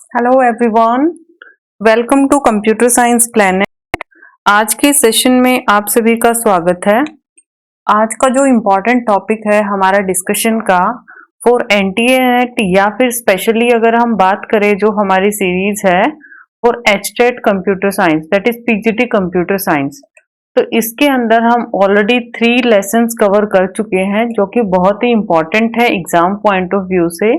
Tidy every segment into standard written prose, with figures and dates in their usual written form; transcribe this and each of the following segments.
Hello everyone, welcome to computer science planet. आज के session में आप सभी का स्वागत है। आज का जो इम्पोर्टेंट टॉपिक है हमारा डिस्कशन का फॉर एनटीए नेट या फिर स्पेशली अगर हम बात करें जो हमारी सीरीज है for HTET computer science that is PGT computer science. तो इसके अंदर हम ऑलरेडी 3 लेसन्स कवर कर चुके हैं जो कि बहुत ही इम्पोर्टेंट है एग्जाम पॉइंट ऑफ व्यू से।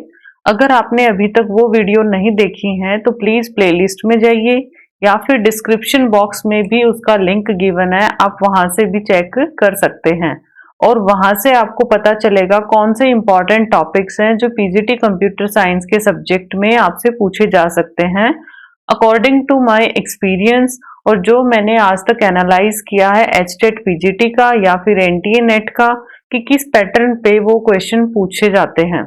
अगर आपने अभी तक वो वीडियो नहीं देखी है तो प्लीज प्लेलिस्ट में जाइए या फिर डिस्क्रिप्शन बॉक्स में भी उसका लिंक गिवन है, आप वहां से भी चेक कर सकते हैं और वहां से आपको पता चलेगा कौन से इंपॉर्टेंट टॉपिक्स हैं जो पीजीटी कंप्यूटर साइंस के सब्जेक्ट में आपसे पूछे जा सकते हैं अकॉर्डिंग टू माय एक्सपीरियंस और जो मैंने आज तक एनालाइज किया है एचटेट पीजीटी का या फिर एनटीए नेट का कि किस पैटर्न पे वो क्वेश्चन पूछे जाते हैं।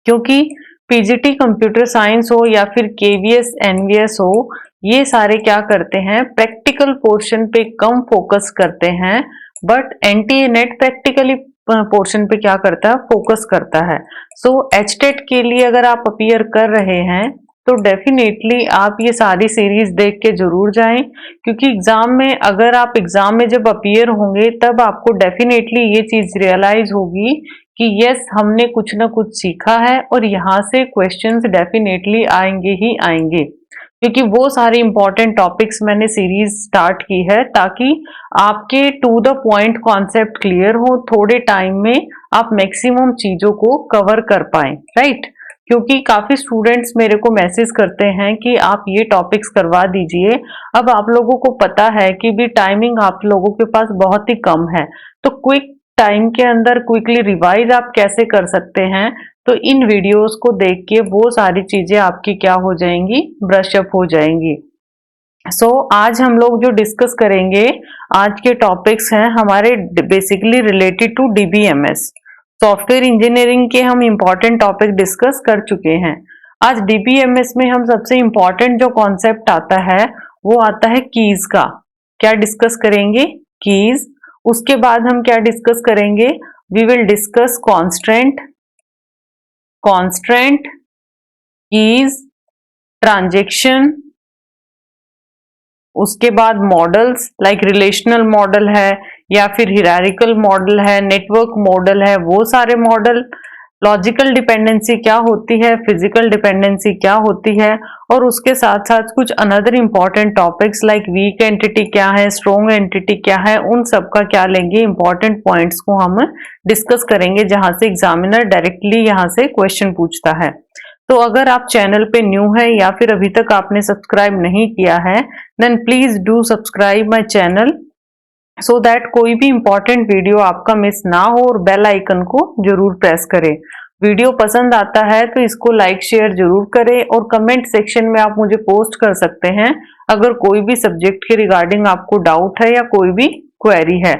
क्योंकि पीजीटी कंप्यूटर साइंस हो या फिर केवीएस एनवीएस हो, ये सारे क्या करते हैं प्रैक्टिकल पोर्शन पे कम फोकस करते हैं, but NTA net practically portion पे क्या करता है फोकस करता है। सो एचटेट के लिए अगर आप अपीयर कर रहे हैं तो डेफिनेटली आप ये सारी सीरीज देख के जरूर जाएं, क्योंकि एग्जाम में अगर आप एग्जाम में जब अपीयर होंगे तब आपको डेफिनेटली ये चीज रियलाइज होगी कि यस हमने कुछ ना कुछ सीखा है और यहाँ से क्वेश्चंस डेफिनेटली आएंगे ही आएंगे, क्योंकि वो सारे इंपॉर्टेंट टॉपिक्स मैंने सीरीज स्टार्ट की है ताकि आपके to the point concept clear हो, थोड़े टाइम में आप मैक्सिमम चीजों को कवर कर पाए, राइट। क्योंकि काफी स्टूडेंट्स मेरे को मैसेज करते हैं कि आप ये टॉपिक्स करवा दीजिए। अब आप लोगों को पता है कि भी टाइमिंग आप लोगों के पास बहुत ही कम है, तो क्विक टाइम के अंदर क्विकली रिवाइज आप कैसे कर सकते हैं, तो इन वीडियोस को देख के वो सारी चीजें आपकी क्या हो जाएंगी ब्रश अप हो जाएंगी। आज हम लोग जो डिस्कस करेंगे आज के टॉपिक्स हैं हमारे basically related to DBMS software engineering के। हम इंपॉर्टेंट टॉपिक डिस्कस कर चुके हैं। आज डीबीएमएस में हम सबसे इंपॉर्टेंट जो कॉन्सेप्ट आता है वो आता है कीज का। क्या डिस्कस करेंगे? कीज। उसके बाद हम क्या डिस्कस करेंगे? We will discuss constraint, keys, transaction, उसके बाद मॉडल्स लाइक रिलेशनल मॉडल है या फिर हिरारिकल मॉडल है, नेटवर्क मॉडल है, वो सारे मॉडल, लॉजिकल डिपेंडेंसी क्या होती है, फिजिकल डिपेंडेंसी क्या होती है, और उसके साथ साथ कुछ another important topics like weak entity क्या है, स्ट्रॉन्ग एंटिटी क्या है, उन सब का क्या लेंगे इंपॉर्टेंट पॉइंट्स को हम डिस्कस करेंगे जहां से एग्जामिनर डायरेक्टली यहां से क्वेश्चन पूछता है। तो अगर आप चैनल पे न्यू है या फिर अभी तक आपने सब्सक्राइब नहीं किया है then please do subscribe my channel so that कोई भी इंपॉर्टेंट वीडियो आपका मिस ना हो, और बेल आइकन को जरूर प्रेस करें। वीडियो पसंद आता है तो इसको लाइक शेयर जरूर करें और कमेंट सेक्शन में आप मुझे पोस्ट कर सकते हैं अगर कोई भी सब्जेक्ट के रिगार्डिंग आपको डाउट है या कोई भी क्वेरी है,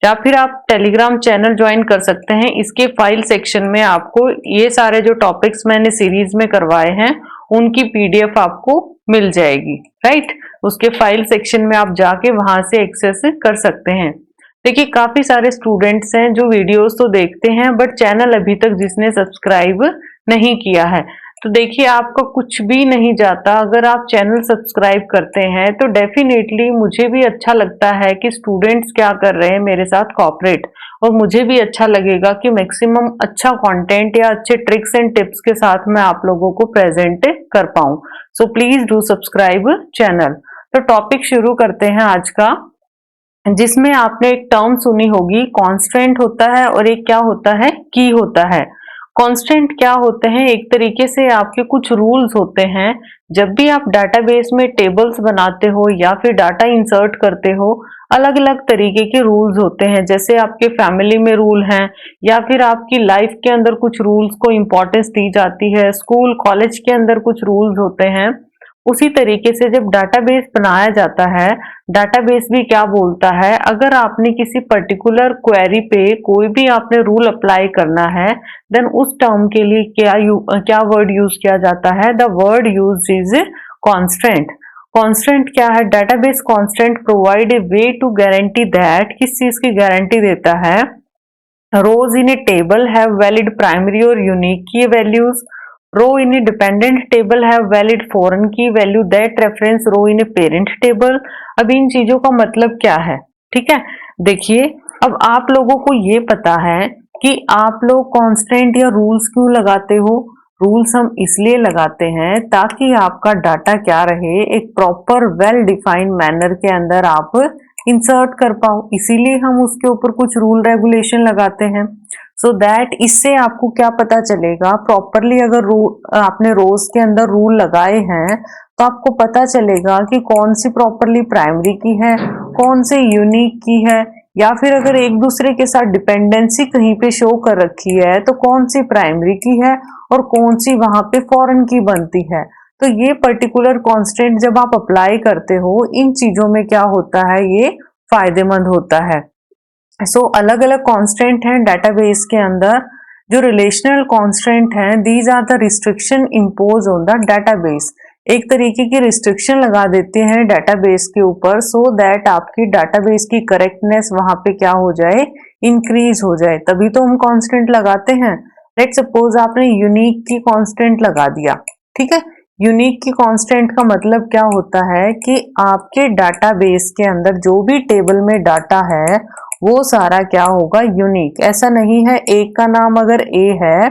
या फिर आप टेलीग्राम चैनल ज्वाइन कर सकते हैं। इसके फाइल सेक्शन में आपको ये सारे जो टॉपिक्स मैंने सीरीज में करवाए हैं उनकी पीडीएफ आपको मिल जाएगी, राइट। उसके फाइल सेक्शन में आप जाके वहां से एक्सेस कर सकते हैं। देखिए काफी सारे स्टूडेंट्स हैं जो वीडियोस तो देखते हैं बट चैनल अभी तक जिसने सब्सक्राइब नहीं किया है, तो देखिए आपका कुछ भी नहीं जाता अगर आप चैनल सब्सक्राइब करते हैं, तो डेफिनेटली मुझे भी अच्छा लगता है कि स्टूडेंट्स क्या कर रहे हैं मेरे साथ कोऑपरेट, और मुझे भी अच्छा लगेगा कि मैक्सिमम अच्छा कंटेंट या अच्छे ट्रिक्स एंड टिप्स के साथ मैं आप लोगों को प्रेजेंट कर पाऊं। So please do subscribe channel. तो टॉपिक शुरू करते हैं आज का, जिसमें आपने एक टर्म सुनी होगी कॉन्स्टेंट होता है और एक क्या होता है की होता है। कॉन्स्टेंट क्या होते हैं? एक तरीके से आपके कुछ रूल्स होते हैं। जब भी आप डाटाबेस में टेबल्स बनाते हो या फिर डाटा इंसर्ट करते हो, अलग अलग तरीके के रूल्स होते हैं। जैसे आपके फैमिली में रूल हैं या फिर आपकी लाइफ के अंदर कुछ रूल्स को इंपॉर्टेंस दी जाती है, स्कूल कॉलेज के अंदर कुछ रूल्स होते हैं। उसी तरीके से जब डाटाबेस बनाया जाता है, डाटाबेस भी क्या बोलता है, अगर आपने किसी पर्टिकुलर क्वेरी पे कोई भी आपने रूल अप्लाई करना है देन उस टर्म के लिए क्या वर्ड यूज किया जाता है? The word use is constant. Constant क्या है? Database constant provide a way to guarantee that, किस चीज की गारंटी देता है? Rows in a table have valid primary और unique key values, row in a dependent table have valid foreign key value that reference row in a parent table। अब इन चीजों का मतलब क्या है, ठीक है। देखिए, अब आप लोगों को ये पता है कि आप लोग कांस्टेंट या रूल्स क्यों लगाते हो। रूल्स हम इसलिए लगाते हैं ताकि आपका डाटा क्या रहे, एक प्रॉपर वेल डिफाइंड मैनर के अंदर आप इंसर्ट कर पाओ, इसीलिए हम उसके ऊपर कुछ रूल रेगुलेशन लगाते हैं। सो दैट इससे आपको क्या पता चलेगा, प्रॉपरली अगर आपने रोज के अंदर रूल लगाए हैं तो आपको पता चलेगा कि कौन सी प्रॉपरली प्राइमरी की है, कौन से यूनिक की है, या फिर अगर एक दूसरे के साथ डिपेंडेंसी कहीं पे शो कर रखी है तो कौन सी प्राइमरी की है और कौन सी वहां पे फॉरेन की बनती है। तो ये पर्टिकुलर कांस्टेंट जब आप अप्लाई करते हो, इन चीजों में क्या होता है, ये फायदेमंद होता है। सो अलग अलग कांस्टेंट हैं डेटाबेस के अंदर। जो रिलेशनल कांस्टेंट हैं, these are the restriction impose on the database. एक तरीके की रिस्ट्रिक्शन लगा देते हैं डेटाबेस के ऊपर, सो दैट आपकी डेटाबेस की करेक्टनेस वहां पे क्या हो जाए, इंक्रीज हो जाए। तभी तो हम कांस्टेंट लगाते हैं। लेट सपोज आपने यूनिक की कांस्टेंट लगा दिया, ठीक है। यूनिक की कांस्टेंट का मतलब क्या होता है कि आपके डेटाबेस के अंदर जो भी टेबल में डाटा है वो सारा क्या होगा, यूनिक। ऐसा नहीं है एक का नाम अगर ए है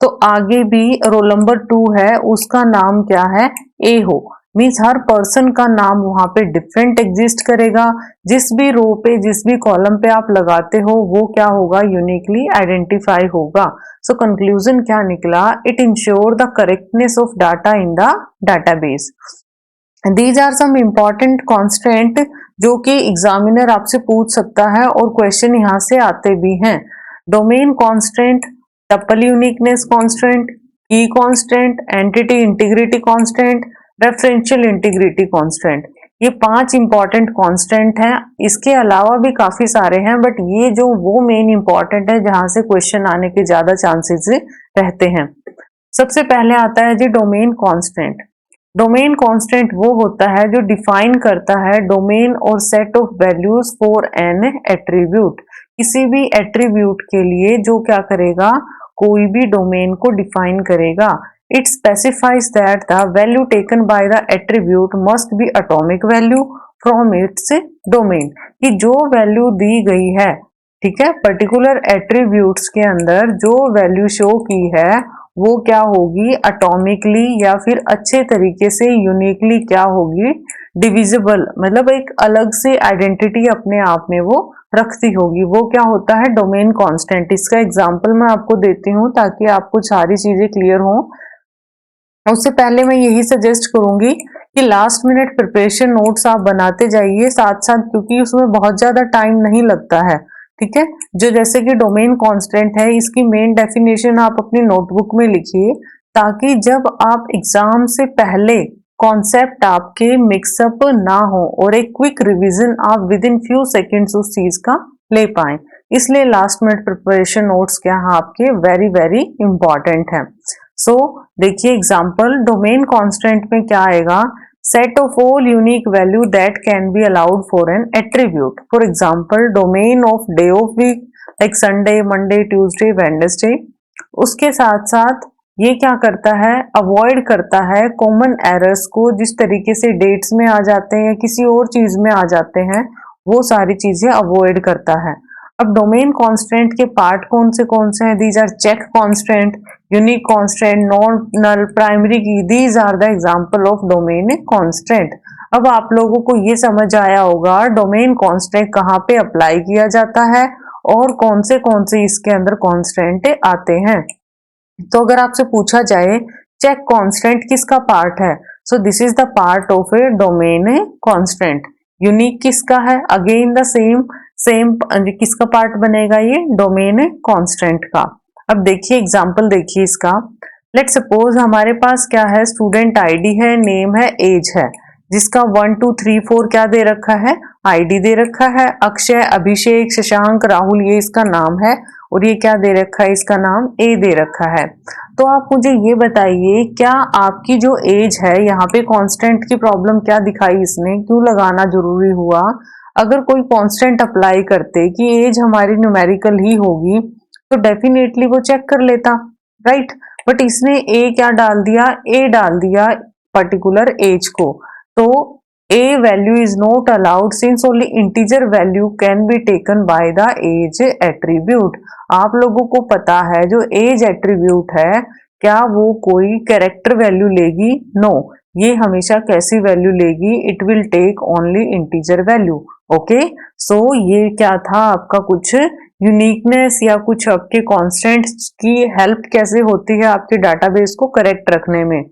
तो आगे भी रोल नंबर 2 है उसका नाम क्या है, ए हो। मीन्स हर पर्सन का नाम वहां पे डिफरेंट एग्जिस्ट करेगा। जिस भी रो पे, जिस भी कॉलम पे आप लगाते हो वो क्या होगा, यूनिकली आइडेंटिफाई होगा। सो कंक्लूजन क्या निकला, it ensure the correctness of data in the database. These are some important constant जो कि एग्जामिनर आपसे पूछ सकता है और क्वेश्चन यहाँ से आते भी हैं। Domain constant, tuple uniqueness constant, key constant, entity integrity constant, referential integrity constant. ये 5 इंपॉर्टेंट कॉन्स्टेंट हैं। इसके अलावा भी काफी सारे हैं, बट ये जो वो मेन इंपॉर्टेंट है जहां से क्वेश्चन आने के ज्यादा चांसेस रहते हैं। सबसे पहले आता है जी डोमेन कॉन्स्टेंट। डोमेन कांस्टेंट वो होता है जो डिफाइन करता है डोमेन और set of values for an attribute. किसी भी एट्रीब्यूट के लिए जो क्या करेगा, कोई भी डोमेन को डिफाइन करेगा। It specifies that the value taken by the attribute must be atomic value from its domain. कि जो वैल्यू दी गई है, ठीक है, पर्टिकुलर एट्रीब्यूट्स के अंदर जो वैल्यू शो की है वो क्या होगी, एटॉमिकली या फिर अच्छे तरीके से यूनिकली क्या होगी, डिविजिबल, मतलब एक अलग से आइडेंटिटी अपने आप में वो रखती होगी। वो क्या होता है, डोमेन कांस्टेंट। इसका एग्जांपल मैं आपको देती हूँ ताकि आपको सारी चीजें क्लियर हो। उससे पहले मैं यही सजेस्ट करूंगी कि लास्ट मिनट प्रिपरेशन नोट्स आप बनाते जाइए साथ साथ, क्योंकि उसमें बहुत ज्यादा टाइम नहीं लगता है, ठीक है। जो जैसे कि डोमेन कांस्टेंट है, इसकी मेन डेफिनेशन आप अपनी नोटबुक में लिखिए ताकि जब आप एग्जाम से पहले कॉन्सेप्ट आपके मिक्सअप ना हो और एक क्विक रिवीजन आप विद इन फ्यू सेकेंड्स उस चीज का ले पाए। इसलिए लास्ट मिनट प्रिपरेशन नोट्स क्या है आपके, वेरी वेरी इंपॉर्टेंट है। सो देखिए एग्जाम्पल, डोमेन कांस्टेंट में क्या आएगा, set of all unique value that can be allowed for an attribute. For example, domain of day of week like Sunday, Monday, Tuesday, Wednesday। उसके साथ साथ ये क्या करता है, अवॉइड करता है कॉमन एरर्स को, जिस तरीके से डेट्स में आ जाते हैं, किसी और चीज में आ जाते हैं, वो सारी चीजें अवॉइड करता है। अब डोमेन कांस्टेंट के पार्ट कौन से हैं, these are check constant, unique constant, non null, primary key. These are the example of domain constant. अब आप लोगों को ये समझ आया होगा डोमेन कांस्टेंट कहाँ पे अप्लाई किया जाता है और कौन से इसके अंदर कांस्टेंट आते हैं। तो अगर आपसे पूछा जाए चेक कांस्टेंट किसका पार्ट है, so this is the part of A domain constant. Unique किसका है, अगेन द सेम किसका पार्ट बनेगा, ये डोमेन कांस्टेंट का। अब देखिए एग्जांपल देखिए इसका। लेट सपोज हमारे पास क्या है, स्टूडेंट आईडी है, नेम है, एज है, जिसका 1 2 3 4 क्या दे रखा है, आईडी दे रखा है। अक्षय, अभिषेक, शशांक, राहुल, ये इसका नाम है और ये क्या दे रखा है, इसका नाम ए दे रखा है। तो आप मुझे ये बताइए, क्या आपकी जो एज है यहाँ पे कांस्टेंट की प्रॉब्लम क्या दिखाई, इसने क्यों लगाना जरूरी हुआ। अगर कोई कांस्टेंट अप्लाई करते कि एज हमारी न्यूमेरिकल ही होगी तो डेफिनेटली वो चेक कर लेता, राइट। बट इसने ए क्या डाल दिया, ए डाल दिया पर्टिकुलर एज को। तो a value is not allowed since only integer value can be taken by the age attribute। आप लोगों को पता है जो age attribute है क्या वो कोई कैरेक्टर वैल्यू लेगी? नो, ये हमेशा कैसी वैल्यू लेगी? It will take only integer value. Okay, so ये क्या था आपका कुछ यूनिकनेस या कुछ आपके कॉन्स्टेंट्स की हेल्प कैसे होती है आपके डाटाबेस को करेक्ट रखने में।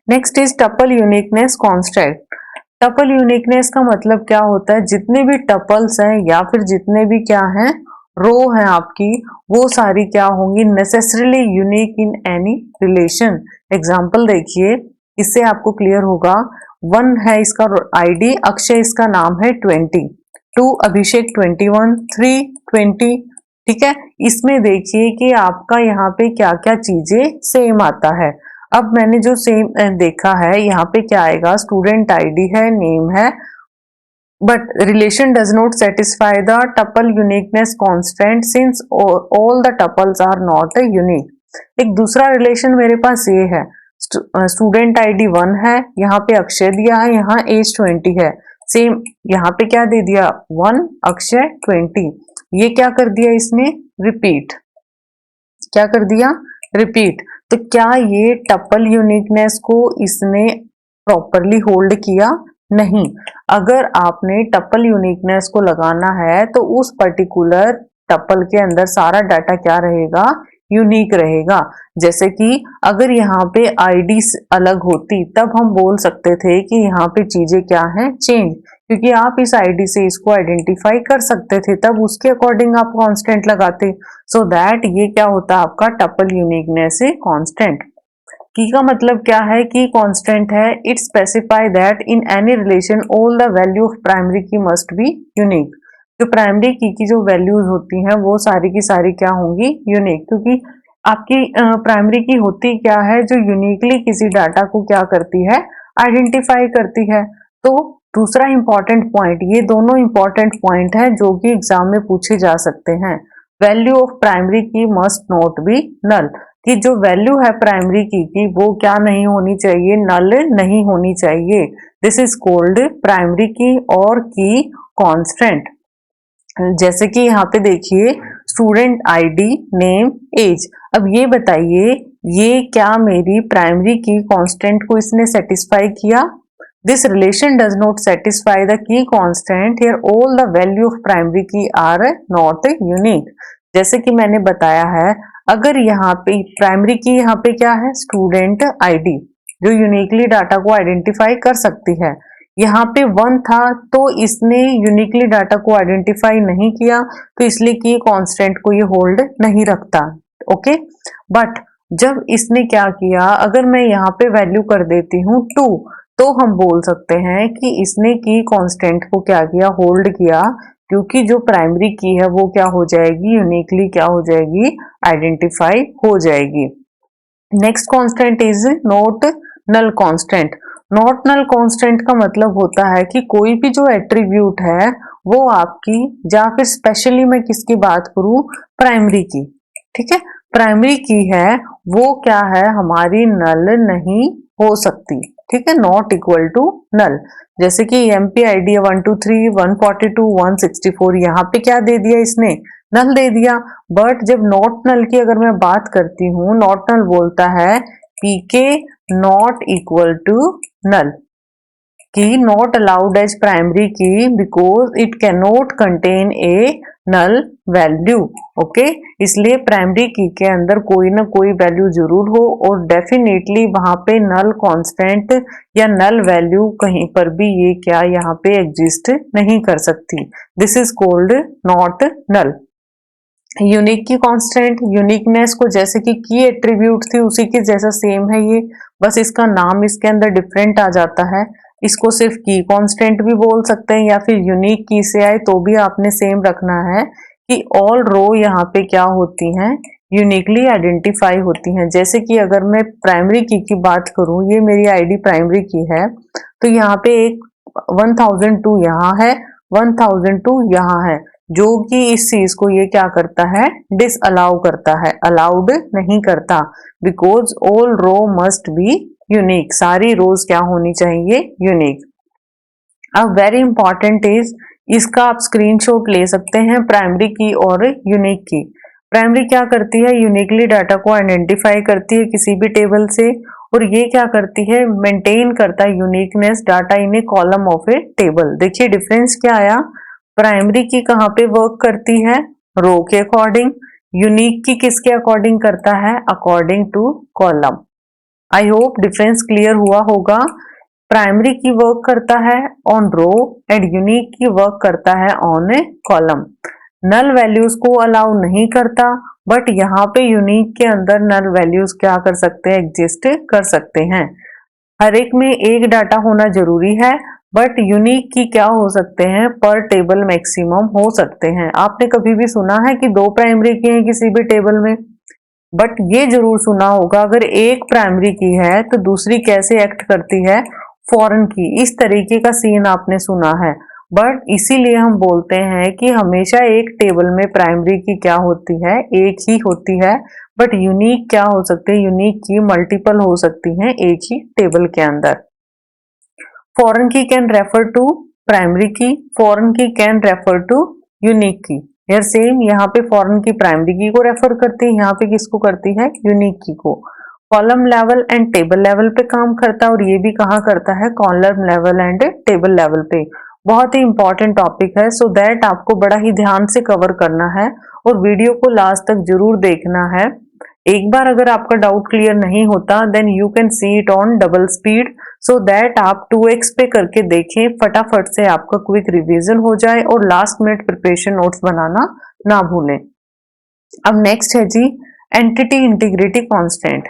Next is tuple uniqueness constant. Tuple uniqueness का मतलब क्या होता है? जितने भी टपल्स हैं या फिर जितने भी क्या हैं रो हैं आपकी, वो सारी क्या होंगी? Necessarily unique in any relation. Example देखिए, इससे आपको क्लियर होगा। 1 है इसका आईडी, अक्षय इसका नाम है 20, 2 अभिषेक 21, 3 20। ठीक है, इसमें देखिए कि आपका यहाँ पे क्या क्या चीजें सेम आता है। अब मैंने जो सेम देखा है, यहाँ पे क्या आएगा? स्टूडेंट आईडी है, नेम है, but relation does not satisfy the tuple uniqueness constant since all the tuples are not unique. एक दूसरा रिलेशन मेरे पास ये है, स्टूडेंट आईडी 1 है, यहाँ पे अक्षय दिया है, यहाँ एज 20 है, सेम यहाँ पे क्या दे दिया? 1 अक्षय 20। ये क्या कर दिया इसने? रिपीट। क्या कर दिया? रिपीट। तो क्या ये टपल यूनिकनेस को इसने प्रॉपरली होल्ड किया? नहीं। अगर आपने टपल यूनिकनेस को लगाना है तो उस पर्टिकुलर टपल के अंदर सारा डाटा क्या रहेगा? यूनिक रहेगा। जैसे कि अगर यहाँ पे आईडी अलग होती तब हम बोल सकते थे कि यहाँ पे चीजें क्या हैं? चेंज, क्योंकि आप इस आईडी से इसको आइडेंटिफाई कर सकते थे, तब उसके अकॉर्डिंग आप कांस्टेंट लगाते। सो दैट ये क्या होता है आपका टपल यूनिकनेस है कांस्टेंट। की का मतलब क्या है? की कांस्टेंट है, it specify that in any relation all the value of primary key must be unique. जो प्राइमरी की जो वैल्यूज होती हैं वो सारी की सारी क्या होंगी? यूनिक, क्योंकि आपकी प्राइमरी की होती क्या है? जो यूनिकली किसी डाटा को क्या करती है? आइडेंटिफाई करती है। तो दूसरा इंपॉर्टेंट पॉइंट, ये दोनों इंपॉर्टेंट पॉइंट है जो कि एग्जाम में पूछे जा सकते हैं। Value of primary key must not be null, कि जो वैल्यू है प्राइमरी की वो क्या नहीं होनी चाहिए? नल नहीं होनी चाहिए। दिस इज कॉल्ड प्राइमरी की और की कांस्टेंट। जैसे कि यहाँ पे देखिए, स्टूडेंट आईडी, नेम, एज। अब ये बताइए, ये क्या मेरी प्राइमरी की कांस्टेंट को इसने सेटिस्फाई किया? This relation does not satisfy the key constant here all the value of primary की आर नॉट यूनिक। जैसे कि मैंने बताया है, अगर यहाँ पे प्राइमरी की यहाँ पे क्या है? स्टूडेंट आईडी, जो यूनिकली डाटा को आइडेंटिफाई कर सकती है। यहाँ पे 1 था तो इसने यूनिकली डाटा को आइडेंटिफाई नहीं किया, तो इसलिए की कांस्टेंट को ये होल्ड नहीं रखता। ओके, बट जब इसने क्या किया, अगर मैं यहाँ पे वैल्यू कर देती हूँ 2, तो हम बोल सकते हैं कि इसने की कांस्टेंट को क्या किया? होल्ड किया, क्योंकि जो प्राइमरी की है वो क्या हो जाएगी? यूनिकली क्या हो जाएगी? आइडेंटिफाई हो जाएगी। Next constant is not null constant. Not null constant का मतलब होता है कि कोई भी जो एट्रीब्यूट है वो आपकी, या फिर स्पेशली मैं किसकी बात करूं? प्राइमरी की। ठीक है, प्राइमरी की है वो क्या है? हमारी नल नहीं हो सकती। ठीक है, नॉट इक्वल टू नल। जैसे कि एमपी आईडी 123 142 164, यहाँ पे क्या दे दिया इसने? नल दे दिया। बट जब नॉट नल की अगर मैं बात करती हूँ, नॉट नल बोलता है PK not equal to null, key not allowed as primary key because it can not contain a null value. Okay, इसलिए प्राइमरी की के अंदर कोई ना कोई वैल्यू जरूर हो, और डेफिनेटली वहां पे नल कांस्टेंट या नल वैल्यू कहीं पर भी ये क्या यहाँ पे एग्जिस्ट नहीं कर सकती। This is called not null. Unique key constant, uniqueness को जैसे कि की एट्रीब्यूट थी उसी के जैसा सेम है ये, बस इसका नाम इसके अंदर डिफरेंट आ जाता है। इसको सिर्फ की कांस्टेंट भी बोल सकते हैं, या फिर यूनिक की से आए तो भी आपने सेम रखना है कि ऑल रो यहाँ पे क्या होती हैं? यूनिकली आइडेंटिफाई होती हैं। जैसे कि अगर मैं प्राइमरी की बात करूं, ये मेरी आईडी प्राइमरी की है, तो यहाँ पे एक 1002 यहाँ है, 1002 यहाँ है, जो कि इस चीज को ये क्या करता है, डिसअलाउ करता है, अलाउड नहीं करता। Because all row must be unique, सारी रोज क्या होनी चाहिए, यूनिक। अब वेरी इंपॉर्टेंट इज, इसका आप स्क्रीनशॉट ले सकते हैं, प्राइमरी की और यूनिक की। प्राइमरी क्या करती है, यूनिकली डाटा को आइडेंटिफाई करती है किसी भी टेबल से, और ये क्या करती है, मेंटेन करता है uniqueness data in A column of A table. देखिए डिफरेंस क्या आया, प्राइमरी की कहाँ पे वर्क करती है, रो के अकॉर्डिंग, यूनिक की किसके अकॉर्डिंग करता है, according to column. I hope difference clear हुआ होगा। प्राइमरी की वर्क करता है on row and unique key work करता है on a column. Null values को अलाउ नहीं करता, बट यहाँ पे यूनिक के अंदर नल वैल्यूज क्या कर सकते हैं, एग्जिस्ट कर सकते हैं। हर एक में एक डाटा होना जरूरी है, बट यूनिक की क्या हो सकते हैं, पर टेबल मैक्सिमम हो सकते हैं। आपने कभी भी सुना है कि 2 प्राइमरी की हैं किसी भी टेबल में, बट ये जरूर सुना होगा अगर एक प्राइमरी की है तो दूसरी कैसे एक्ट करती है, फॉरेन की। इस तरीके का सीन आपने सुना है, बट इसीलिए हम बोलते हैं कि हमेशा एक टेबल में प्राइमरी की क्या होती है, एक ही होती है, बट यूनिक क्या हो सकती है, यूनिक की मल्टीपल हो सकती हैं एक ही टेबल के अंदर। फॉरेन की कैन रेफर टू प्राइमरी की, फॉरेन की कैन रेफर टू यूनिक की। यार सेम, यहाँ पे फॉरेन की प्राइमरी की को रेफर करती है, यहाँ पे किसको करती है, यूनिक की को। Column level and table level पे काम करता है, और ये भी कहाँ करता है, column level and table level पे। बहुत ही इंपॉर्टेंट टॉपिक है, सो दैट आपको बड़ा ही ध्यान से कवर करना है और वीडियो को लास्ट तक जरूर देखना है। एक बार अगर आपका डाउट क्लियर नहीं होता, then you can see it on double speed, so that आप 2x पे करके देखें, फटाफट से आपका क्विक रिवीजन हो जाए और लास्ट मिनट प्रिपरेशन नोट्स बनाना ना भूलें। अब नेक्स्ट है जी entity integrity constant.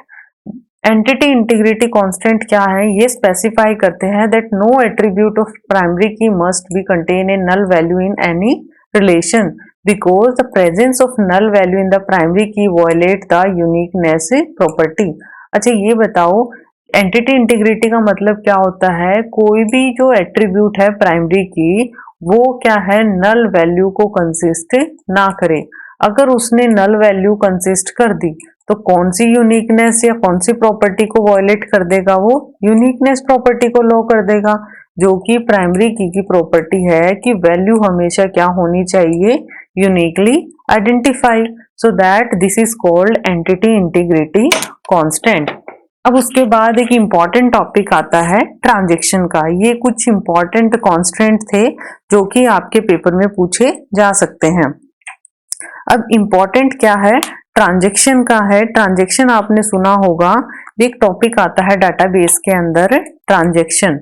Entity integrity constant क्या है, ये स्पेसिफाई करते हैं that no attribute of primary key must be contain a null value in any relation because the presence of null value in the primary key violate the uniqueness property. अच्छा ये बताओ, entity integrity का मतलब क्या होता है, कोई भी जो एट्रीब्यूट है प्राइमरी की वो क्या है, नल वैल्यू को कंसिस्ट ना करे। अगर उसने नल वैल्यू कंसिस्ट कर दी तो कौन सी यूनिकनेस या कौन सी प्रॉपर्टी को वॉयलेट कर देगा, वो यूनिकनेस प्रॉपर्टी को लो कर देगा, जो कि प्राइमरी की प्रॉपर्टी है कि वैल्यू हमेशा क्या होनी चाहिए, uniquely identify, so that this is called entity integrity constant. अब उसके बाद एक इंपॉर्टेंट टॉपिक आता है ट्रांजैक्शन का। ये कुछ इंपॉर्टेंट कांस्टेंट थे जो कि आपके पेपर में पूछे जा सकते हैं। अब इंपॉर्टेंट क्या है, ट्रांजैक्शन का है। ट्रांजैक्शन आपने सुना होगा, एक टॉपिक आता है डाटाबेस के अंदर, ट्रांजैक्शन।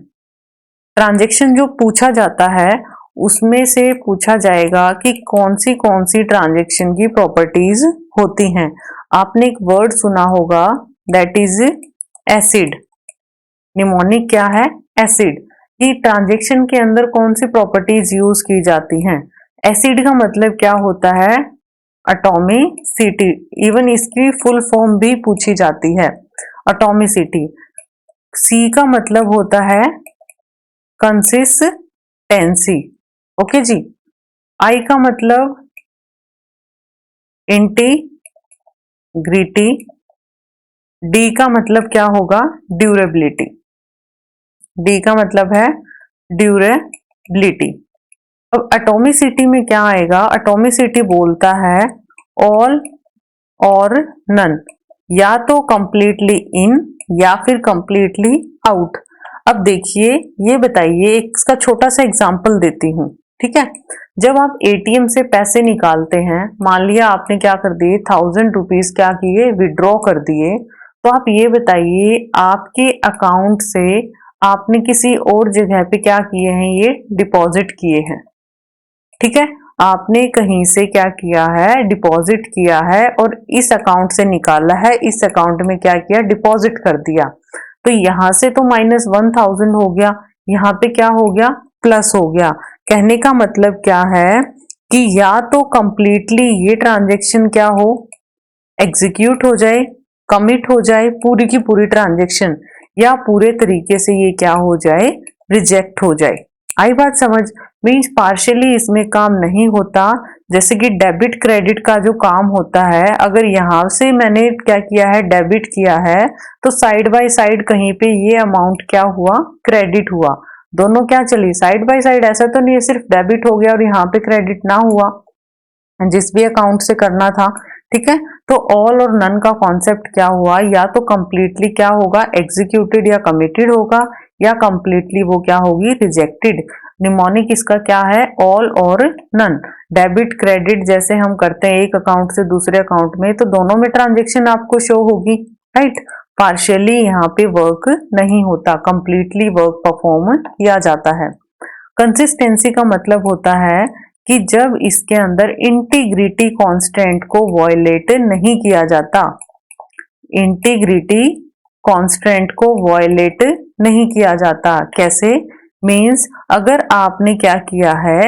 ट्रांजैक्शन जो पूछा जाता है उसमें से पूछा जाएगा कि कौन सी ट्रांजैक्शन की प्रॉपर्टीज होती हैं। आपने एक वर्ड सुना होगा दैट इज एसिड। निमोनिक क्या है, एसिड। कि ट्रांजैक्शन के अंदर कौन सी प्रॉपर्टीज यूज की जाती हैं। एसिड का मतलब क्या होता है, एटॉमिसिटी। इवन इसकी फुल फॉर्म भी पूछी जाती है, एटॉमिसिटी। सी का मतलब होता है कंसिस्टेंसी, ओके जी। आई का मतलब इंटीग्रिटी। डी का मतलब क्या होगा, ड्यूरेबिलिटी। डी का मतलब है ड्यूरेबिलिटी। अब एटॉमिसिटी में क्या आएगा, एटॉमिसिटी बोलता है ऑल और नन, या तो कंप्लीटली इन या फिर कंप्लीटली आउट। अब देखिए, ये बताइए, एक इसका छोटा सा एग्जांपल देती हूँ, ठीक है। जब आप एटीएम से पैसे निकालते हैं, मान लिया आपने क्या कर दिए, 1000 रुपीज क्या किए, विड्रॉ कर दिए, तो आप ये बताइए आपके अकाउंट से आपने किसी और जगह पे क्या किए हैं, ये डिपॉजिट किए हैं, ठीक है। आपने कहीं से क्या किया है, डिपॉजिट किया है और इस अकाउंट से निकाला है, इस अकाउंट में क्या किया, डिपॉजिट कर दिया। तो यहां से तो -1000 हो गया, यहाँ पे क्या हो गया, प्लस हो गया। कहने का मतलब क्या है कि या तो कंप्लीटली ये ट्रांजैक्शन क्या हो, एग्जीक्यूट हो जाए, कमिट हो जाए पूरी की पूरी ट्रांजैक्शन, या पूरे तरीके से ये क्या हो जाए, रिजेक्ट हो जाए। आई बात समझ। मीन्स पार्शियली इसमें काम नहीं होता। जैसे कि डेबिट क्रेडिट का जो काम होता है, अगर यहाँ से मैंने क्या किया है, डेबिट किया है, तो साइड बाय साइड कहीं पे ये अमाउंट क्या हुआ, क्रेडिट हुआ। दोनों क्या चली, साइड बाय साइड। ऐसा तो नहीं है सिर्फ डेबिट हो गया और यहाँ पे क्रेडिट ना हुआ, जिस भी अकाउंट से करना था। ठीक है, तो ऑल और नन का कॉन्सेप्ट क्या हुआ, या तो कंप्लीटली क्या होगा, एग्जीक्यूटेड या कमिटेड होगा, या कंप्लीटली वो क्या होगी, रिजेक्टेड। निमोनिक इसका क्या है, ऑल और नन। डेबिट क्रेडिट जैसे हम करते हैं एक अकाउंट से दूसरे अकाउंट में, तो दोनों में ट्रांजेक्शन आपको शो होगी, राइट। पार्शियली यहाँ पे वर्क नहीं होता, कंप्लीटली वर्क परफॉर्म किया जाता है। कंसिस्टेंसी का मतलब होता है कि जब इसके अंदर इंटीग्रिटी कांस्टेंट को वॉयलेट नहीं किया जाता, इंटीग्रिटी कांस्टेंट को वॉयलेट नहीं किया जाता। कैसे, मींस अगर आपने क्या किया है,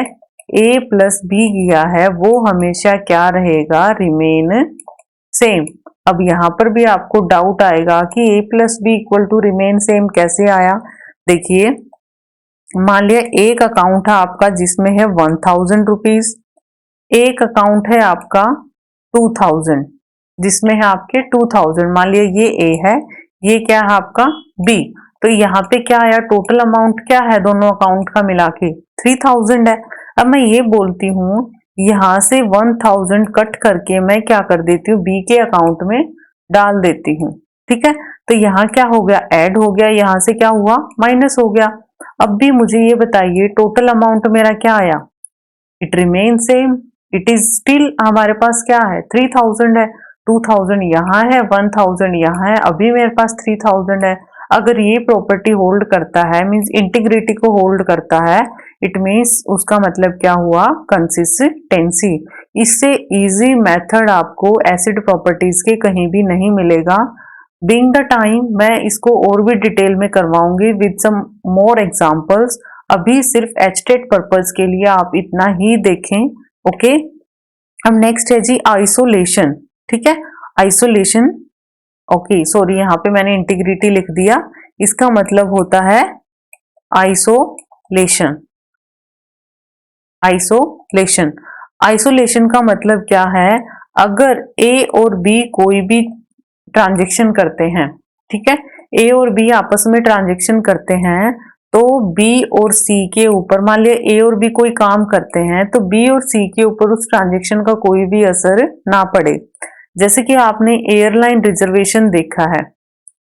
a प्लस बी किया है, वो हमेशा क्या रहेगा, रिमेन सेम। अब यहाँ पर भी आपको डाउट आएगा कि a plus B equal to remain same कैसे आया। देखिए, मान लिया एक अकाउंट है आपका जिसमें है 1000 रुपीज, एक अकाउंट है आपका 2000 जिसमें है आपके 2000। मान लिया ये ए है, ये क्या है आपका बी, तो यहाँ पे क्या आया, टोटल अमाउंट क्या है दोनों अकाउंट का मिला के 3000 है। अब मैं ये बोलती हूँ यहाँ से 1000 कट करके मैं क्या कर देती हूँ, बी के अकाउंट में डाल देती हूँ। ठीक है, तो यहाँ क्या हो गया, ऐड हो गया, यहाँ से क्या हुआ, माइनस हो गया। अब भी मुझे ये बताइए टोटल अमाउंट मेरा क्या आया, it remain same, it is still हमारे पास क्या है, 3000 है। 2000 यहाँ है, 1000 यहाँ है, अभी मेरे पास 3000 है। अगर ये प्रॉपर्टी होल्ड करता है, मींस इंटीग्रिटी को होल्ड करता है, इट मींस उसका मतलब क्या हुआ, कंसिस्टेंसी। इससे इजी मेथड आपको एसिड प्रॉपर्टीज के कहीं भी नहीं मिलेगा। बीइंग द टाइम मैं इसको और भी डिटेल में करवाऊंगी विद सम मोर एग्जांपल्स। अभी सिर्फ एचटेट पर्पस के लिए आप इतना ही देखें, ओके। अब नेक्स्ट है जी आइसोलेशन। ठीक है, आइसोलेशन, ओके सॉरी यहाँ पे मैंने इंटीग्रिटी लिख दिया, इसका मतलब होता है आइसोलेशन। आइसोलेशन, आइसोलेशन का मतलब क्या है, अगर ए और बी कोई भी ट्रांजेक्शन करते हैं, ठीक है, ए और बी आपस में ट्रांजेक्शन करते हैं, तो बी और सी के ऊपर, मान लिया ए और बी कोई काम करते हैं, तो बी और सी के ऊपर उस ट्रांजेक्शन का कोई भी असर ना पड़े। जैसे कि आपने एयरलाइन रिजर्वेशन देखा है,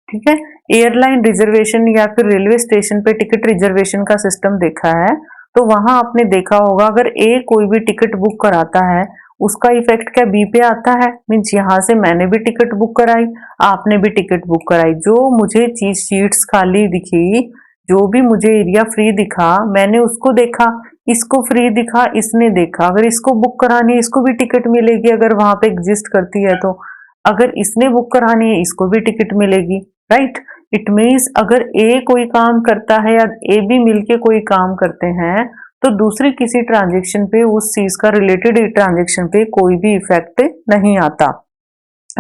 ठीक है, एयरलाइन रिजर्वेशन या फिर रेलवे स्टेशन पे टिकट रिजर्वेशन का सिस्टम देखा है, तो वहां आपने देखा होगा अगर ए कोई भी टिकट बुक कराता है, उसका इफेक्ट क्या बी पे आता है। मीन्स यहाँ से मैंने भी टिकट बुक कराई, आपने भी टिकट बुक कराई, जो मुझे चीज सीट्स खाली दिखी, जो भी मुझे एरिया फ्री दिखा, मैंने उसको देखा, इसको फ्री दिखा, इसने देखा, अगर इसको बुक करानी है इसको भी टिकट मिलेगी, अगर वहां पे एग्जिस्ट करती है तो, अगर इसने बुक करानी है इसको भी टिकट मिलेगी, राइट। इट मीन्स अगर ए कोई काम करता है या ए भी मिलके कोई काम करते हैं, तो दूसरी किसी ट्रांजेक्शन पे उस चीज का रिलेटेड ट्रांजेक्शन पे कोई भी इफेक्ट नहीं आता।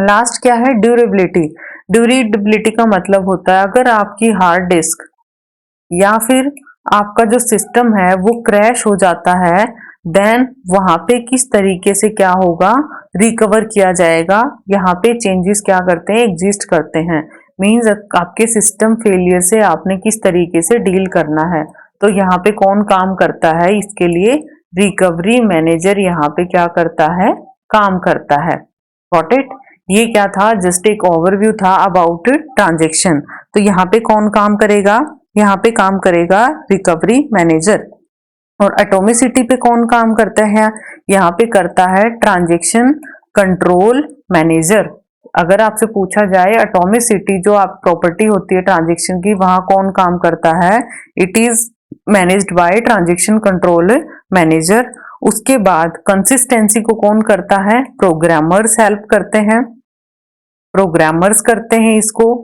लास्ट क्या है, ड्यूरेबिलिटी। ड्यूरेबिलिटी का मतलब होता है अगर आपकी हार्ड डिस्क या फिर आपका जो सिस्टम है वो क्रैश हो जाता है, देन वहां पे किस तरीके से क्या होगा, रिकवर किया जाएगा। यहाँ पे चेंजेस क्या करते हैं, एग्जिस्ट करते हैं। मीन्स आपके सिस्टम फेलियर से आपने किस तरीके से डील करना है, तो यहाँ पे कौन काम करता है, इसके लिए रिकवरी मैनेजर यहाँ पे क्या करता है, काम करता है। गॉट इट, ये क्या था, जस्ट एक ओवरव्यू था अबाउट ट्रांजेक्शन। तो यहाँ पे कौन काम करेगा, यहाँ पे काम करेगा रिकवरी मैनेजर। और एटोमिसिटी पे कौन काम करता है, यहाँ पे करता है ट्रांजेक्शन कंट्रोल मैनेजर। अगर आपसे पूछा जाए एटोमिसिटी जो आप प्रॉपर्टी होती है ट्रांजेक्शन की, वहां कौन काम करता है, it is managed by transaction control manager. उसके बाद कंसिस्टेंसी को कौन करता है, प्रोग्रामर्स हेल्प करते हैं, प्रोग्रामर्स करते हैं इसको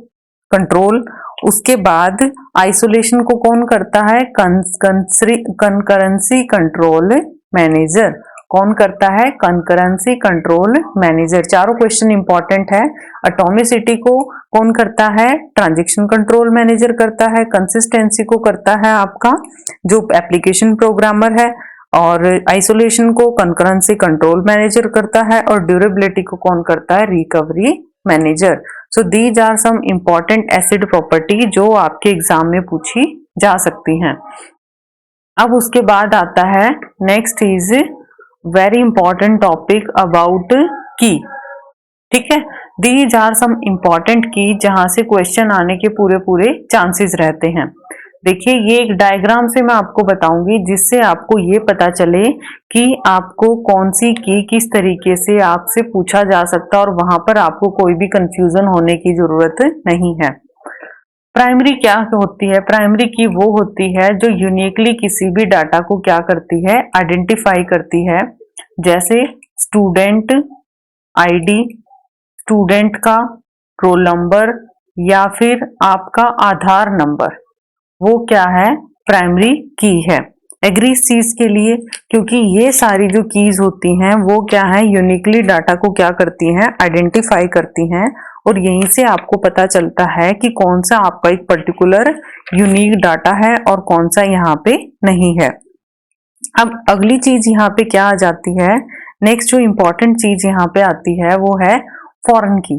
कंट्रोल। उसके बाद आइसोलेशन को कौन करता है, कंकरेंसी कंट्रोल मैनेजर। कौन करता है? Concurrency control manager. चारों क्वेश्चन इंपॉर्टेंट है। एटॉमिसिटी को कौन करता है? ट्रांजैक्शन कंट्रोल मैनेजर करता है। कंसिस्टेंसी को करता है आपका जो एप्लीकेशन प्रोग्रामर है, और आइसोलेशन को कंकरेंसी कंट्रोल मैनेजर करता है, और ड्यूरेबिलिटी को कौन करता है? Recovery manager. So these are some important ACID property जो आपके एग्जाम में पूछी जा सकती हैं। अब उसके बाद आता है next is very important topic about की। ठीक है, दीज आर सम इंपॉर्टेंट की जहां से क्वेश्चन आने के पूरे पूरे चांसेस रहते हैं। देखिए, ये एक डायग्राम से मैं आपको बताऊंगी जिससे आपको ये पता चले कि आपको कौन सी की किस तरीके से आपसे पूछा जा सकता है और वहां पर आपको कोई भी कंफ्यूजन होने की जरूरत नहीं है। प्राइमरी क्या होती है? प्राइमरी की वो होती है जो यूनिकली किसी भी डाटा को क्या करती है? आइडेंटिफाई करती है। जैसे स्टूडेंट आईडी, स्टूडेंट का रोल नंबर, या फिर आपका आधार नंबर, वो क्या है? प्राइमरी की है। एग्री इस चीज के लिए, क्योंकि ये सारी जो कीज होती हैं वो क्या है? यूनिकली डाटा को क्या करती हैं? आइडेंटिफाई करती हैं, और यहीं से आपको पता चलता है कि कौन सा आपका एक पर्टिकुलर यूनिक डाटा है और कौन सा यहाँ पे नहीं है। अब अगली चीज यहाँ पे क्या आ जाती है? नेक्स्ट जो इंपॉर्टेंट चीज यहाँ पे आती है वो है फॉरेन की।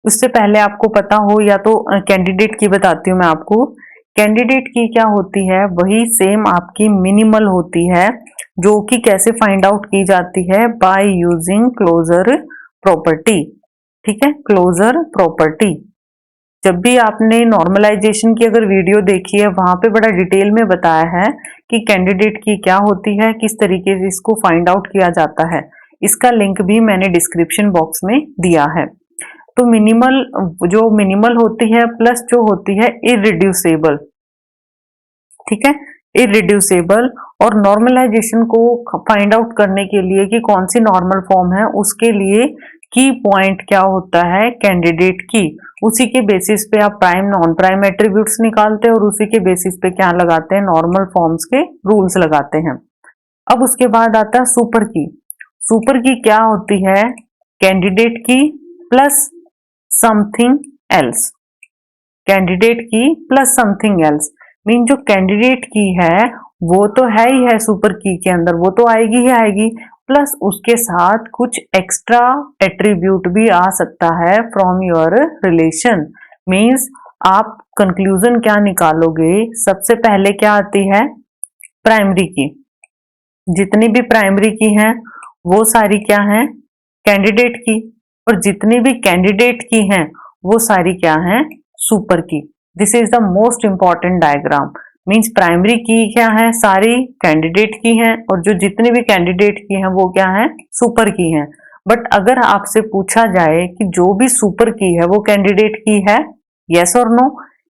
उससे पहले आपको पता हो, या तो कैंडिडेट की बताती हूँ मैं आपको। कैंडिडेट की क्या होती है? वही सेम आपकी मिनिमल होती है, जो कि कैसे फाइंड आउट की जाती है? By using closure property. ठीक है, क्लोजर प्रॉपर्टी। जब भी आपने नॉर्मलाइजेशन की अगर वीडियो देखी है, वहां पे बड़ा डिटेल में बताया है कि कैंडिडेट की क्या होती है, किस तरीके से इसको फाइंड आउट किया जाता है। इसका लिंक भी मैंने डिस्क्रिप्शन बॉक्स में दिया है। तो मिनिमल, जो मिनिमल होती है, प्लस जो होती है इररिड्यूसेबल। ठीक है, इररिड्यूसेबल। और नॉर्मलाइजेशन को फाइंड आउट करने के लिए कि कौन सी नॉर्मल फॉर्म है, उसके लिए की पॉइंट क्या होता है? कैंडिडेट की। उसी के बेसिस पे आप प्राइम नॉन प्राइम एट्रीब्यूट्स निकालते हैं, और उसी के बेसिस पे क्या लगाते हैं? नॉर्मल फॉर्म्स के रूल्स लगाते हैं। अब उसके बाद आता है सुपर की। सुपर की क्या होती है? कैंडिडेट की प्लस समथिंग एल्स। कैंडिडेट की प्लस समथिंग एल्स मीन जो कैंडिडेट की है वो तो है ही है सुपर की के अंदर, वो तो आएगी ही आएगी, प्लस उसके साथ कुछ एक्स्ट्रा एट्रीब्यूट भी आ सकता है फ्रॉम योर रिलेशन। मीन्स आप कंक्लूजन क्या निकालोगे? सबसे पहले क्या आती है? प्राइमरी की। जितनी भी प्राइमरी की हैं वो सारी क्या हैं? कैंडिडेट की। और जितनी भी कैंडिडेट की हैं वो सारी क्या हैं? सुपर की। This is the most important diagram. Means primary की क्या है? सारी कैंडिडेट की हैं, और जो जितनी भी कैंडिडेट की हैं वो क्या है? सुपर की हैं। बट अगर आपसे पूछा जाए कि जो भी सुपर की है वो कैंडिडेट की है, यस और नो,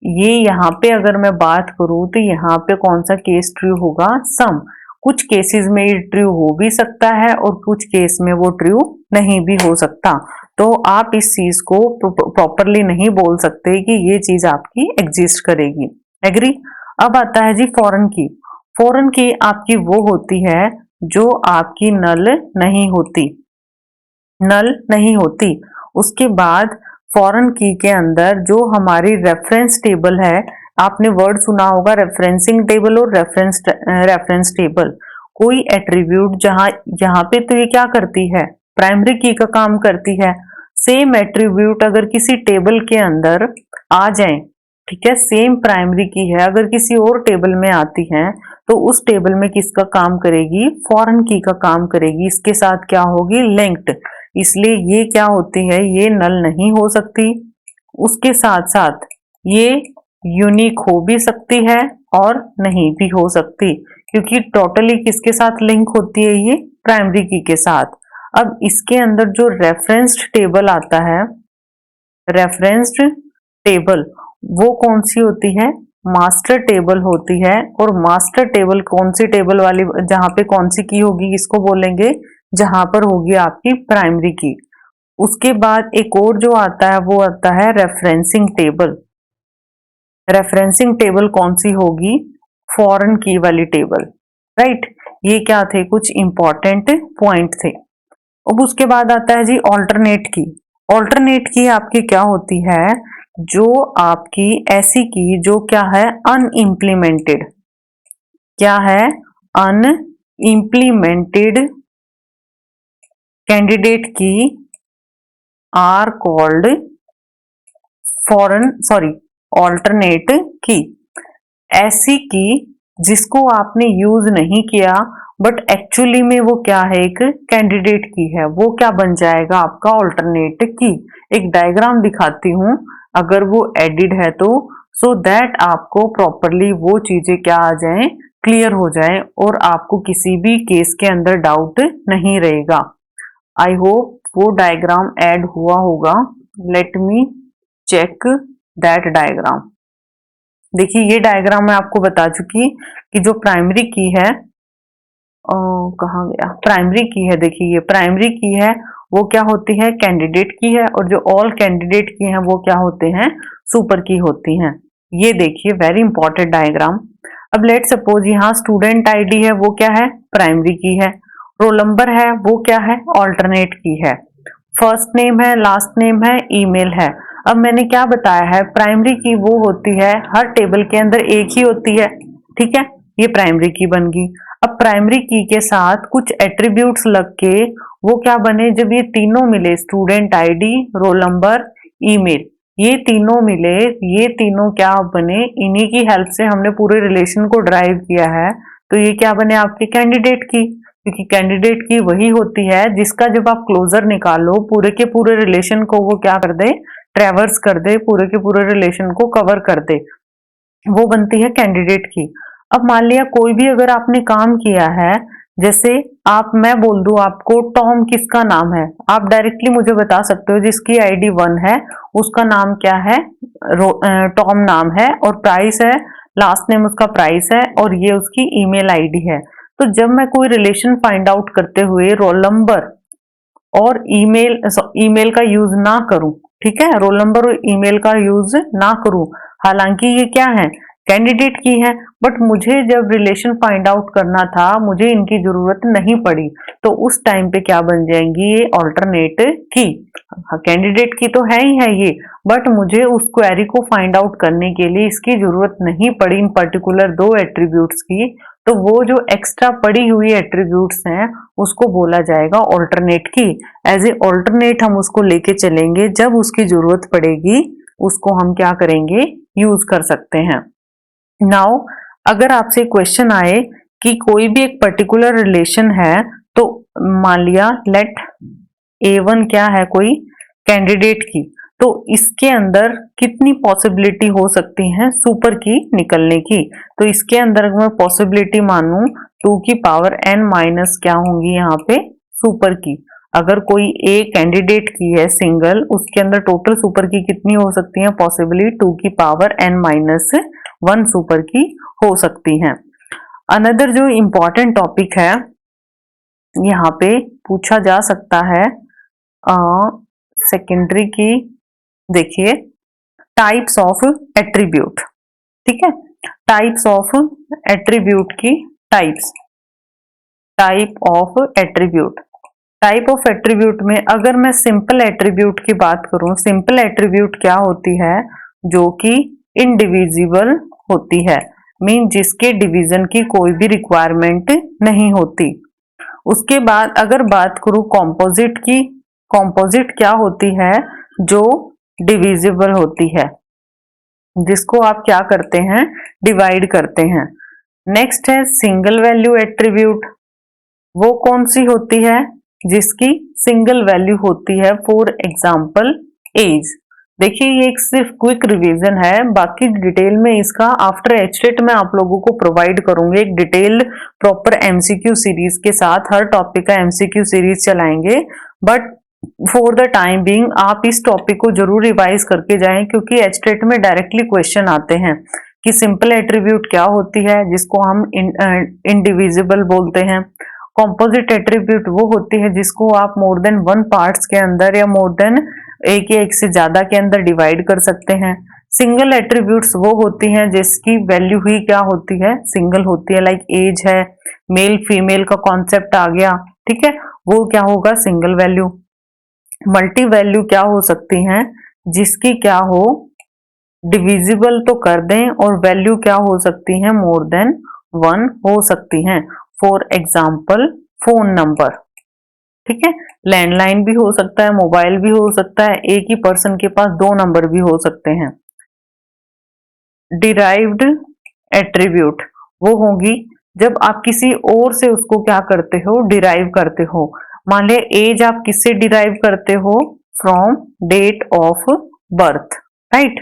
ये यहाँ पे अगर मैं बात करूं तो यहाँ पे कौन सा केस ट्रू होगा? सम। कुछ केसेस में ये ट्रू हो भी सकता है और कुछ केस में वो ट्रू नहीं भी हो सकता। तो आप इस चीज को प्रॉपरली नहीं बोल सकते कि ये चीज आपकी एग्जिस्ट करेगी। एग्री? अब आता है जी फॉरेन की। फॉरेन की आपकी वो होती है जो आपकी नल नहीं होती। नल नहीं होती। उसके बाद फॉरेन की के अंदर जो हमारी रेफरेंस टेबल है, आपने वर्ड सुना होगा रेफरेंसिंग टेबल और रेफरेंस टेबल। कोई एट्रीब्यूट जहां यहाँ पे तो ये क्या करती है? प्राइमरी की का काम करती है। सेम एट्रीब्यूट अगर किसी टेबल के अंदर आ जाए, ठीक है, सेम प्राइमरी की है अगर किसी और टेबल में आती है, तो उस टेबल में किसका काम करेगी? फॉरेन की का काम करेगी। इसके साथ क्या होगी? लिंक्ड। इसलिए ये क्या होती है? ये नल नहीं हो सकती। उसके साथ साथ ये यूनिक हो भी सकती है और नहीं भी हो सकती, क्योंकि टोटली किसके साथ लिंक होती है? ये प्राइमरी की के साथ। अब इसके अंदर जो रेफरेंस्ड टेबल आता है, रेफरेंस्ड टेबल, वो कौन सी होती है? मास्टर टेबल होती है। और मास्टर टेबल कौन सी टेबल वाली, जहां पे कौन सी की होगी, इसको बोलेंगे जहां पर होगी आपकी प्राइमरी की। उसके बाद एक और जो आता है वो आता है रेफरेंसिंग टेबल। रेफरेंसिंग टेबल कौन सी होगी? फॉरेन की वाली टेबल, राइट। ये क्या थे, कुछ इंपॉर्टेंट पॉइंट थे। अब उसके बाद आता है जी ऑल्टरनेट की। ऑल्टरनेट की आपकी क्या होती है, जो आपकी ऐसी की जो क्या है अनइम्प्लीमेंटेड, क्या है अनइम्प्लीमेंटेड कैंडिडेट की आर कॉल्ड ऑल्टरनेट की। ऐसी की जिसको आपने यूज नहीं किया बट एक्चुअली में वो क्या है, एक कैंडिडेट की है, वो क्या बन जाएगा आपका ऑल्टरनेट की। एक डायग्राम दिखाती हूं अगर वो एडिड है तो, सो दैट आपको प्रॉपरली वो चीजें क्या आ जाएं, क्लियर हो जाए और आपको किसी भी केस के अंदर डाउट नहीं रहेगा। आई होप वो डायग्राम ऐड हुआ होगा। Let me check that diagram. देखिए ये डायग्राम मैं आपको बता चुकी कि जो प्राइमरी की है, कहाँ गया, प्राइमरी की है। देखिए ये प्राइमरी की है, वो क्या होती है, कैंडिडेट की है, और जो ऑल कैंडिडेट की है वो क्या होते हैं, सुपर की होती हैं। ये देखिए वेरी इंपॉर्टेंट डायग्राम। अब लेट सपोज यहाँ स्टूडेंट आईडी है, वो क्या है, प्राइमरी की है। रोल नंबर है, वो क्या है, ऑल्टरनेट की है। फर्स्ट नेम है, लास्ट नेम है, ईमेल है। अब मैंने क्या बताया है, प्राइमरी की वो होती है हर टेबल के अंदर एक ही होती है, ठीक है, ये प्राइमरी की बन गई। अब प्राइमरी की के साथ कुछ एट्रीब्यूट्स लग के वो क्या बने, जब ये तीनों मिले, student ID, roll number, email, ये तीनों मिले, ये तीनों क्या बने, इन्हीं की हेल्प से हमने पूरे रिलेशन को ड्राइव किया है, तो ये क्या बने आपके कैंडिडेट की। क्योंकि कैंडिडेट की वही होती है जिसका जब आप क्लोजर निकालो पूरे के पूरे रिलेशन को वो क्या कर दे, ट्रेवर्स कर दे, पूरे के पूरे रिलेशन को कवर कर दे, वो बनती है कैंडिडेट की। अब मान लिया कोई भी अगर आपने काम किया है, जैसे मैं बोल दूं आपको टॉम किसका नाम है, आप डायरेक्टली मुझे बता सकते हो, जिसकी आईडी 1 है उसका नाम क्या है, टॉम नाम है, और प्राइस है, लास्ट नेम उसका प्राइस है, और ये उसकी ईमेल आईडी है। तो जब मैं कोई रिलेशन फाइंड आउट करते हुए रोल नंबर और ईमेल का यूज ना करूं, ठीक है, रोल नंबर और ईमेल का यूज ना करूं, हालांकि ये क्या है, कैंडिडेट की है, बट मुझे जब रिलेशन फाइंड आउट करना था मुझे इनकी जरूरत नहीं पड़ी, तो उस टाइम पे क्या बन जाएंगी, ये ऑल्टरनेट की। कैंडिडेट की तो है ही है ये, बट मुझे उस क्वेरी को फाइंड आउट करने के लिए इसकी जरूरत नहीं पड़ी, इन पर्टिकुलर 2 एट्रीब्यूट्स की, तो वो जो एक्स्ट्रा पड़ी हुई एट्रीब्यूट्स हैं उसको बोला जाएगा ऑल्टरनेट की। एज ए ऑल्टरनेट हम उसको लेके चलेंगे, जब उसकी जरूरत पड़ेगी उसको हम क्या करेंगे, यूज कर सकते हैं। नाउ अगर आपसे क्वेश्चन आए कि कोई भी एक पर्टिकुलर रिलेशन है, तो मान लिया लेट A1 क्या है, कोई कैंडिडेट की, तो इसके अंदर कितनी पॉसिबिलिटी हो सकती है सुपर की निकलने की। तो इसके अंदर मैं पॉसिबिलिटी मानूं 2 की पावर n माइनस क्या होंगी यहाँ पे, सुपर की। अगर कोई ए कैंडिडेट की है सिंगल, उसके अंदर टोटल सुपर की कितनी हो सकती है, पॉसिबली 2 की पावर n माइनस 1 सुपर की हो सकती हैं। अनदर जो इंपॉर्टेंट टॉपिक है यहाँ पे पूछा जा सकता है सेकेंडरी की, देखिए टाइप्स ऑफ एट्रीब्यूट, ठीक है, टाइप्स ऑफ एट्रीब्यूट की type of attribute. Type of attribute में अगर मैं सिंपल एट्रीब्यूट की बात करूं, सिंपल एट्रीब्यूट क्या होती है, जो कि इनडिविजिबल होती है, मीन जिसके डिवीजन की कोई भी रिक्वायरमेंट नहीं होती। उसके बाद अगर बात करूं कॉम्पोजिट की, कॉम्पोजिट क्या होती है, जो डिविजिबल होती है, जिसको आप क्या करते हैं, डिवाइड करते हैं। नेक्स्ट है सिंगल वैल्यू एट्रीब्यूट, वो कौन सी होती है, जिसकी सिंगल वैल्यू होती है, फॉर एग्जाम्पल एज। देखिए ये एक सिर्फ क्विक रिवीजन है, बाकी डिटेल में इसका आफ्टर एचटेट में आप लोगों को प्रोवाइड करूंगे, एक डिटेल प्रॉपर एमसीक्यू सीरीज के साथ, हर टॉपिक का एमसीक्यू सीरीज चलाएंगे। But for the time being आप इस टॉपिक को जरूर रिवाइज करके जाएं, क्योंकि एचटेट में डायरेक्टली क्वेश्चन आते हैं कि सिंपल एट्रीब्यूट क्या होती है, जिसको हम इनडिविजिबल बोलते हैं। कॉम्पोजिट एट्रीब्यूट वो होती है जिसको आप मोर देन 1 पार्ट्स के अंदर या मोर देन एक या एक से ज्यादा के अंदर डिवाइड कर सकते हैं। सिंगल एट्रीब्यूट्स वो होती हैं जिसकी वैल्यू ही क्या होती है, सिंगल होती है। लाइक एज है, मेल फीमेल का कॉन्सेप्ट आ गया, ठीक है, वो क्या होगा, सिंगल वैल्यू। मल्टी वैल्यू क्या हो सकती हैं, जिसकी क्या हो, डिविजिबल तो कर दें और वैल्यू क्या हो सकती है, मोर देन 1 हो सकती हैं। फॉर एग्जाम्पल फोन नंबर, ठीक है, लैंडलाइन भी हो सकता है, मोबाइल भी हो सकता है, एक ही पर्सन के पास 2 नंबर भी हो सकते हैं। डिराइव्ड एट्रीब्यूट वो होगी जब आप किसी और से उसको क्या करते हो, डिराइव करते हो। मान लिया एज आप किससे डिराइव करते हो, from date of birth, right.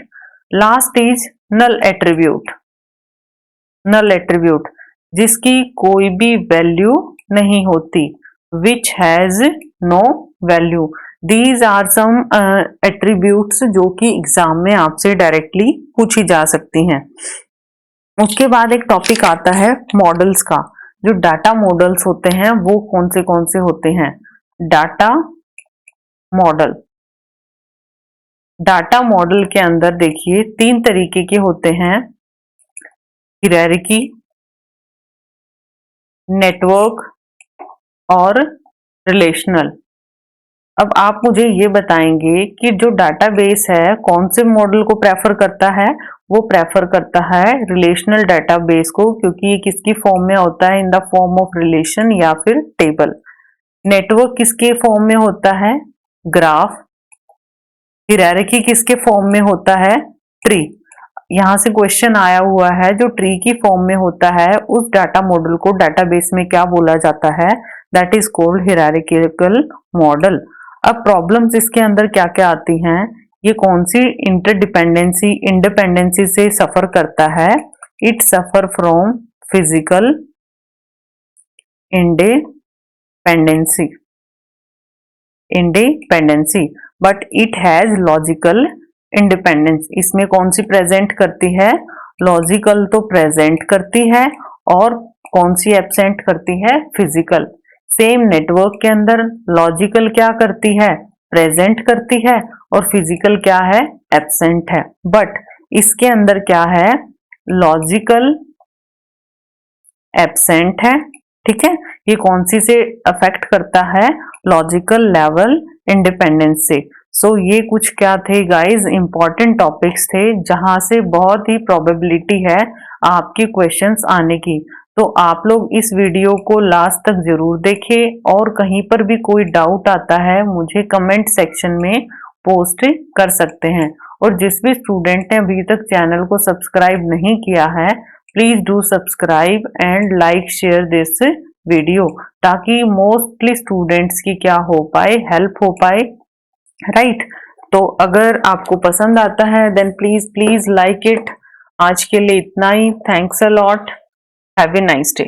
Last is null attribute, null attribute जिसकी कोई भी वैल्यू नहीं होती, which has no value. These are some attributes जो कि एग्जाम में आपसे डायरेक्टली पूछी जा सकती हैं। उसके बाद एक टॉपिक आता है मॉडल्स का। जो डाटा मॉडल्स होते हैं वो कौन से होते हैं, डाटा मॉडल। डाटा मॉडल के अंदर देखिए 3 तरीके के होते हैं, हायरार्की, नेटवर्क और रिलेशनल। अब आप मुझे ये बताएंगे कि जो डाटाबेस है कौन से मॉडल को प्रेफर करता है, वो प्रेफर करता है रिलेशनल डाटाबेस को, क्योंकि ये किसकी फॉर्म में होता है, in the form of relation या फिर टेबल। नेटवर्क किसके फॉर्म में होता है, ग्राफ। हायरार्की किसके फॉर्म में होता है, ट्री। यहाँ से क्वेश्चन आया हुआ है, जो ट्री की फॉर्म में होता है उस डाटा मॉडल को डाटाबेस में क्या बोला जाता है, that is called hierarchical model. अब प्रॉब्लम्स इसके अंदर क्या क्या आती हैं, ये कौन सी इंटरडिपेंडेंसी इंडिपेंडेंसी से सफर करता है, it suffer from physical independency, independency, but it has logical independence. इसमें कौन सी प्रेजेंट करती है, लॉजिकल तो प्रेजेंट करती है, और कौन सी एब्सेंट करती है, फिजिकल। सेम नेटवर्क के अंदर लॉजिकल क्या करती है, प्रेजेंट करती है, और फिजिकल क्या है, एब्सेंट है। बट इसके अंदर क्या है, लॉजिकल एब्सेंट है, ठीक है। ये कौन सी से अफेक्ट करता है, लॉजिकल लेवल इंडिपेंडेंस से। सो ये कुछ क्या थे गाइस, इंपॉर्टेंट टॉपिक्स थे जहां से बहुत ही प्रोबेबिलिटी है आपके क्वेश्चंस आने की। तो आप लोग इस वीडियो को लास्ट तक जरूर देखें, और कहीं पर भी कोई डाउट आता है मुझे कमेंट सेक्शन में पोस्ट कर सकते हैं। और जिस भी स्टूडेंट ने अभी तक चैनल को सब्सक्राइब नहीं किया है, please do subscribe and like share this video, ताकि मोस्टली स्टूडेंट्स की क्या हो पाए, हेल्प हो पाए, राइट। तो अगर आपको पसंद आता है देन प्लीज लाइक इट। आज के लिए इतना ही, thanks a lot, have a nice day.